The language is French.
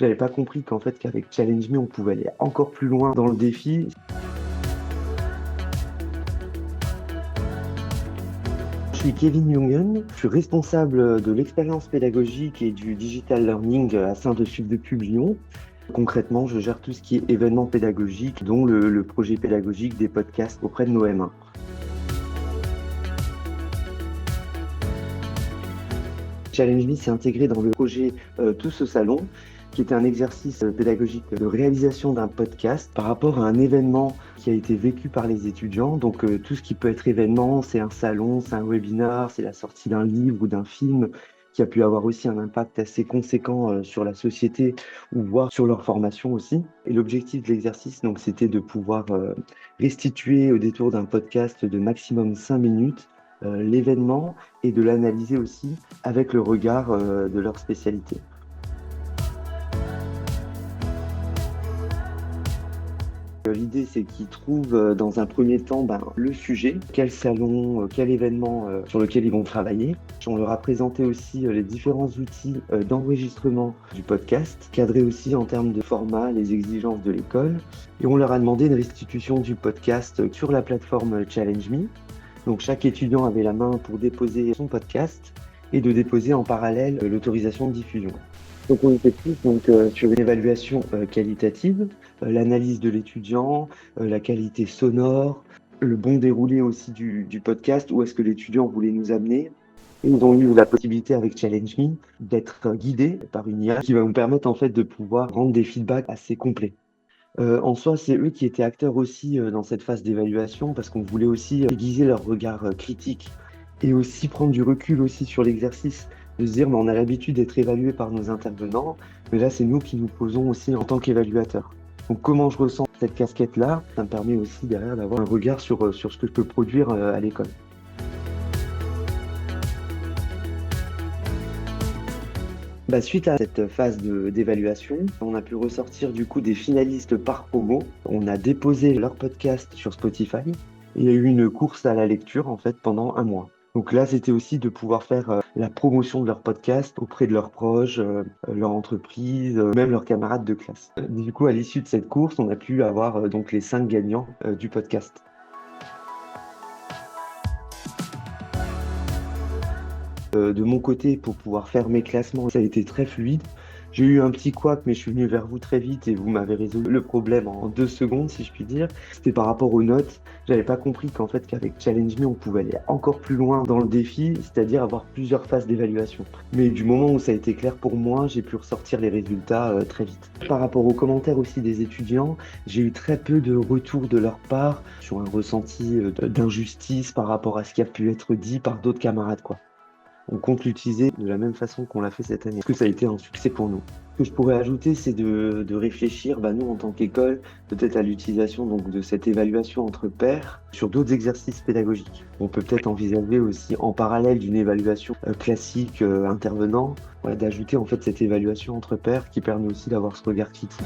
J'avais pas compris qu'en fait qu'avec Challenge Me, on pouvait aller encore plus loin dans le défi. Je suis Kevin Jungen, je suis responsable de l'expérience pédagogique et du digital learning à Saint-Eustache de Publion. Concrètement, je gère tout ce qui est événements pédagogiques, dont le projet pédagogique des podcasts auprès de nos M1. Challenge Me s'est intégré dans le projet Tous au salon, qui était un exercice pédagogique de réalisation d'un podcast par rapport à un événement qui a été vécu par les étudiants. Donc tout ce qui peut être événement, c'est un salon, c'est un webinar, c'est la sortie d'un livre ou d'un film qui a pu avoir aussi un impact assez conséquent sur la société ou voire sur leur formation aussi. Et l'objectif de l'exercice, donc, c'était de pouvoir restituer au détour d'un podcast de maximum 5 minutes l'événement et de l'analyser aussi avec le regard de leur spécialité. L'idée, c'est qu'ils trouvent dans un premier temps le sujet, quel salon, quel événement sur lequel ils vont travailler. On leur a présenté aussi les différents outils d'enregistrement du podcast, cadrés aussi en termes de format, les exigences de l'école. Et on leur a demandé une restitution du podcast sur la plateforme Challenge Me. Donc chaque étudiant avait la main pour déposer son podcast et de déposer en parallèle l'autorisation de diffusion. Donc on était plus sur une évaluation qualitative, l'analyse de l'étudiant, la qualité sonore, le bon déroulé aussi du podcast, où est-ce que l'étudiant voulait nous amener. Et ils ont eu la possibilité avec Challenge Me d'être guidés par une IA qui va nous permettre en fait de pouvoir rendre des feedbacks assez complets. En soi, c'est eux qui étaient acteurs aussi dans cette phase d'évaluation parce qu'on voulait aussi aiguiser leur regard critique et aussi prendre du recul aussi sur l'exercice, de se dire on a l'habitude d'être évalué par nos intervenants, mais là c'est nous qui nous posons aussi en tant qu'évaluateurs. Donc comment je ressens cette casquette-là, ça me permet aussi derrière d'avoir un regard sur ce que je peux produire à l'école. Suite à cette phase d'évaluation, on a pu ressortir du coup des finalistes par promo. On a déposé leur podcast sur Spotify et il y a eu une course à la lecture en fait pendant un mois. Donc là, c'était aussi de pouvoir faire la promotion de leur podcast auprès de leurs proches, leur entreprise, même leurs camarades de classe. Du coup, à l'issue de cette course, on a pu avoir donc les 5 gagnants du podcast. De mon côté, pour pouvoir faire mes classements, ça a été très fluide. J'ai eu un petit couac, mais je suis venu vers vous très vite et vous m'avez résolu le problème en 2 secondes, si je puis dire. C'était par rapport aux notes. J'avais pas compris qu'en fait, qu'avec Challenge Me, on pouvait aller encore plus loin dans le défi, c'est-à-dire avoir plusieurs phases d'évaluation. Mais du moment où ça a été clair pour moi, j'ai pu ressortir les résultats très vite. Par rapport aux commentaires aussi des étudiants, j'ai eu très peu de retours de leur part sur un ressenti d'injustice par rapport à ce qui a pu être dit par d'autres camarades, quoi. On compte l'utiliser de la même façon qu'on l'a fait cette année, parce que ça a été un succès pour nous. Ce que je pourrais ajouter, c'est de réfléchir, nous en tant qu'école, peut-être à l'utilisation donc, de cette évaluation entre pairs sur d'autres exercices pédagogiques. On peut peut-être envisager aussi en parallèle d'une évaluation classique intervenant, d'ajouter en fait cette évaluation entre pairs qui permet aussi d'avoir ce regard critique.